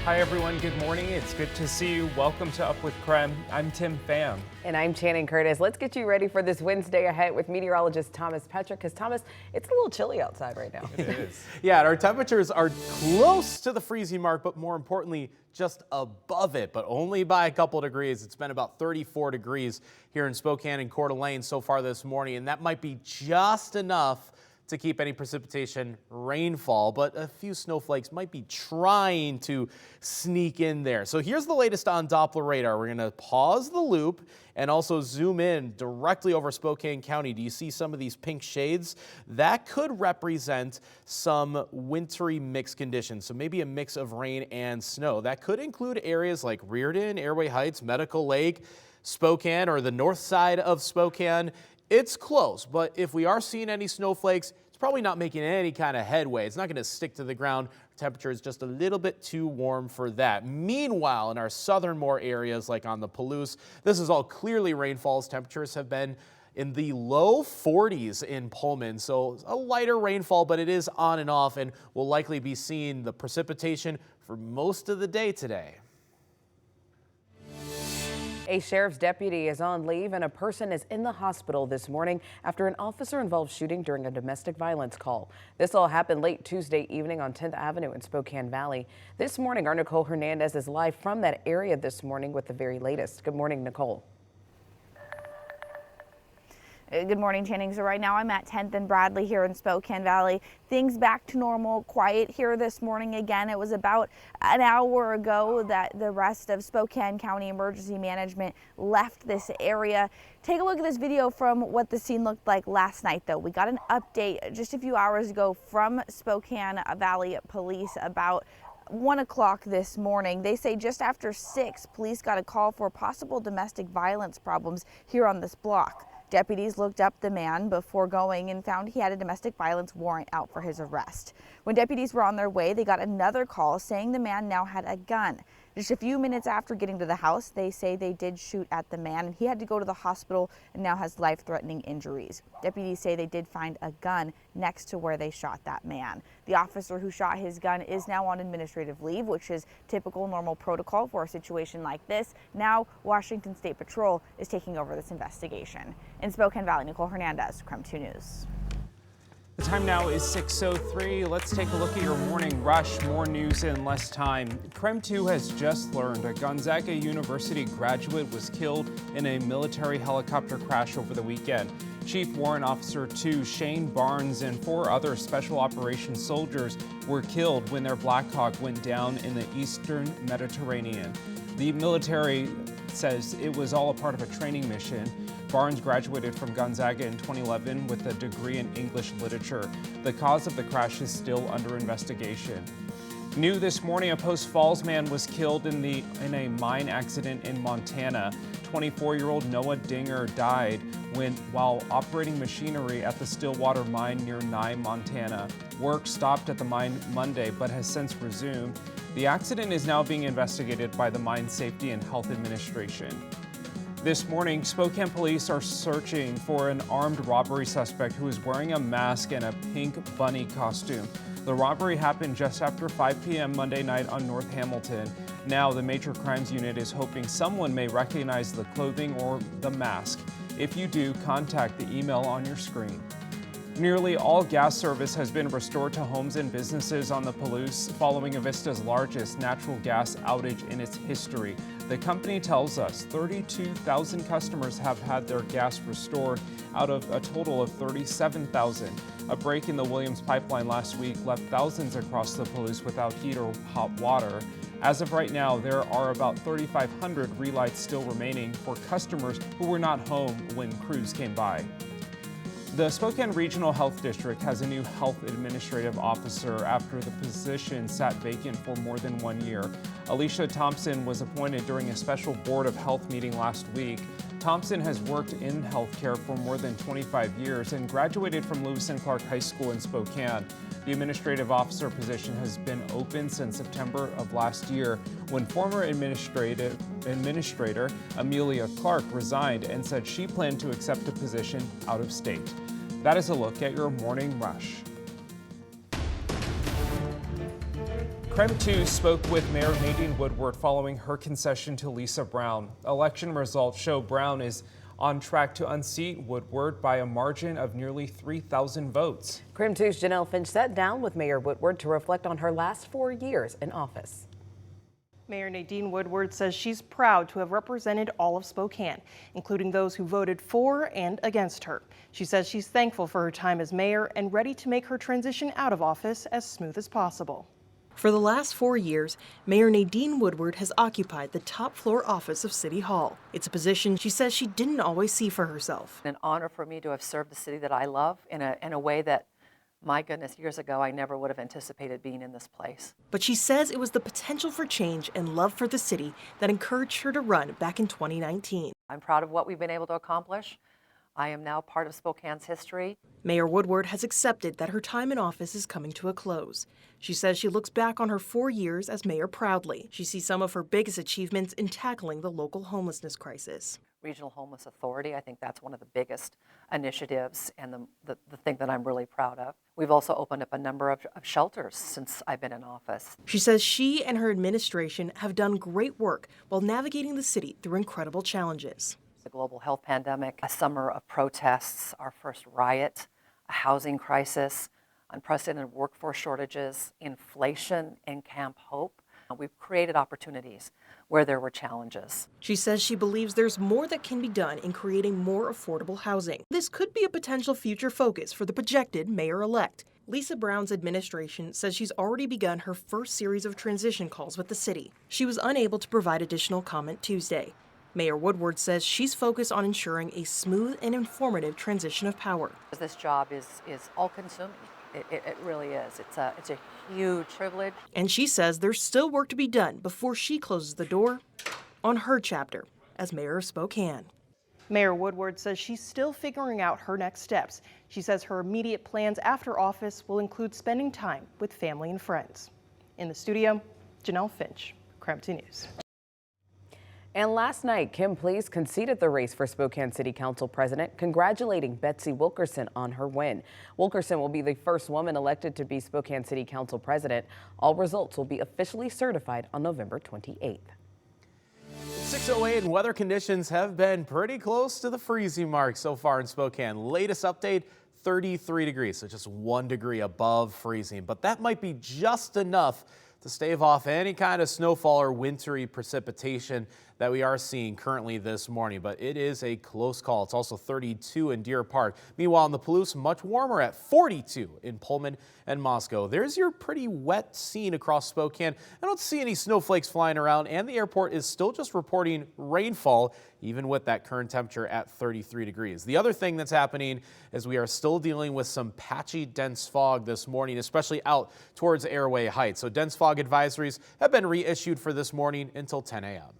Hi everyone, good morning. It's good to see you. Welcome to Up with KREM. I'm Tim Pham. And I'm Channing Curtis. Let's get you ready for this Wednesday ahead with meteorologist Thomas Petrick. Because Thomas, it's a little chilly outside right now. It is. Yeah, our temperatures are close to the freezing mark, but more importantly, just above it, but only by a couple degrees. It's been about 34 degrees here in Spokane and Coeur d'Alene so far this morning, and that might be just enough to keep any precipitation rainfall, but a few snowflakes might be trying to sneak in there. So here's the latest on Doppler radar. We're going to pause the loop and also zoom in directly over Spokane County. Do you see some of these pink shades? That could represent some wintry mixed conditions. So maybe a mix of rain and snow. That could include areas like Reardon, Airway Heights, Medical Lake, Spokane, or the north side of Spokane. It's close, but if we are seeing any snowflakes, it's probably not making any kind of headway. It's not going to stick to the ground. Temperature is just a little bit too warm for that. Meanwhile, in our southernmore areas like on the Palouse, this is all clearly rainfalls. Temperatures have been in the low 40s in Pullman, so a lighter rainfall, but it is on and off, and we'll likely be seeing the precipitation for most of the day today. A sheriff's deputy is on leave and a person is in the hospital this morning after an officer-involved shooting during a domestic violence call. This all happened late Tuesday evening on 10th Avenue in Spokane Valley. This morning, our Nicole Hernandez is live from that area this morning with the very latest. Good morning, Nicole. Good morning, Channing. So right now I'm at 10th and Bradley here in Spokane Valley. Things back to normal, quiet here this morning again. It was about an hour ago that the rest of Spokane County Emergency Management left this area. Take a look at this video from what the scene looked like last night, though. We got an update just a few hours ago from Spokane Valley Police about 1 o'clock this morning. They say just after 6, police got a call for possible domestic violence problems here on this block. Deputies looked up the man before going and found he had a domestic violence warrant out for his arrest. When deputies were on their way, they got another call saying the man now had a gun. Just a few minutes after getting to the house, they say they did shoot at the man and he had to go to the hospital and now has life-threatening injuries. Deputies say they did find a gun next to where they shot that man. The officer who shot his gun is now on administrative leave, which is typical normal protocol for a situation like this. Now, Washington State Patrol is taking over this investigation. In Spokane Valley, Nicole Hernandez, KREM 2 News. The time now is 6:03. Let's take a look at your morning rush. More news in less time. KREM 2 has just learned a Gonzaga University graduate was killed in a military helicopter crash over the weekend. Chief Warrant Officer 2 Shane Barnes and 4 other Special Operations soldiers were killed when their Black Hawk went down in the eastern Mediterranean. The military says it was all a part of a training mission. Barnes graduated from Gonzaga in 2011 with a degree in English literature. The cause of the crash is still under investigation. New this morning, a Post Falls man was killed in a mine accident in Montana. 24-year-old Noah Dinger died while operating machinery at the Stillwater mine near Nye, Montana. Work stopped at the mine Monday but has since resumed. The accident is now being investigated by the Mine Safety and Health Administration. This morning, Spokane police are searching for an armed robbery suspect who is wearing a mask and a pink bunny costume. The robbery happened just after 5 p.m. Monday night on North Hamilton. Now, the Major Crimes Unit is hoping someone may recognize the clothing or the mask. If you do, contact the email on your screen. Nearly all gas service has been restored to homes and businesses on the Palouse following Avista's largest natural gas outage in its history. The company tells us 32,000 customers have had their gas restored out of a total of 37,000. A break in the Williams pipeline last week left thousands across the Palouse without heat or hot water. As of right now, there are about 3,500 relights still remaining for customers who were not home when crews came by. The Spokane Regional Health District has a new health administrative officer after the position sat vacant for more than 1 year. Alicia Thompson was appointed during a special Board of Health meeting last week. Thompson has worked in healthcare for more than 25 years and graduated from Lewis and Clark High School in Spokane. The administrative officer position has been open since September of last year when former administrator Amelia Clark resigned and said she planned to accept a position out of state. That is a look at your morning rush. KREM 2 spoke with Mayor Nadine Woodward following her concession to Lisa Brown. Election results show Brown is on track to unseat Woodward by a margin of nearly 3,000 votes. KREM 2's Janelle Finch sat down with Mayor Woodward to reflect on her last 4 years in office. Mayor Nadine Woodward says she's proud to have represented all of Spokane, including those who voted for and against her. She says she's thankful for her time as mayor and ready to make her transition out of office as smooth as possible. For the last 4 years, Mayor Nadine Woodward has occupied the top floor office of City Hall. It's a position she says she didn't always see for herself. An honor for me to have served the city that I love in a way that, my goodness, years ago I never would have anticipated being in this place. But she says it was the potential for change and love for the city that encouraged her to run back in 2019. I'm proud of what we've been able to accomplish. I am now part of Spokane's history. Mayor Woodward has accepted that her time in office is coming to a close. She says she looks back on her 4 years as mayor proudly. She sees some of her biggest achievements in tackling the local homelessness crisis. Regional Homeless Authority, I think that's one of the biggest initiatives and the thing that I'm really proud of. We've also opened up a number of shelters since I've been in office. She says she and her administration have done great work while navigating the city through incredible challenges. The global health pandemic, a summer of protests, our first riot, a housing crisis, unprecedented workforce shortages, inflation, and Camp Hope. We've created opportunities where there were challenges. She says she believes there's more that can be done in creating more affordable housing. This could be a potential future focus for the projected mayor-elect. Lisa Brown's administration says she's already begun her first series of transition calls with the city. She was unable to provide additional comment Tuesday. Mayor Woodward says she's focused on ensuring a smooth and informative transition of power. This job is all-consuming. It really is. It's a huge privilege. And she says there's still work to be done before she closes the door on her chapter as mayor of Spokane. Mayor Woodward says she's still figuring out her next steps. She says her immediate plans after office will include spending time with family and friends. In the studio, Janelle Finch, KREM 2 News. And last night, Kim Please conceded the race for Spokane City Council president, congratulating Betsy Wilkerson on her win. Wilkerson will be the first woman elected to be Spokane City Council president. All results will be officially certified on November 28th. 6:08 and weather conditions have been pretty close to the freezing mark so far in Spokane. Latest update, 33 degrees, so just 1 degree above freezing. But that might be just enough to stave off any kind of snowfall or wintry precipitation that we are seeing currently this morning, but it is a close call. It's also 32 in Deer Park. Meanwhile, in the Palouse, much warmer at 42 in Pullman and Moscow. There's your pretty wet scene across Spokane. I don't see any snowflakes flying around, and the airport is still just reporting rainfall, even with that current temperature at 33 degrees. The other thing that's happening is we are still dealing with some patchy dense fog this morning, especially out towards Airway Heights. So dense fog advisories have been reissued for this morning until 10 a.m.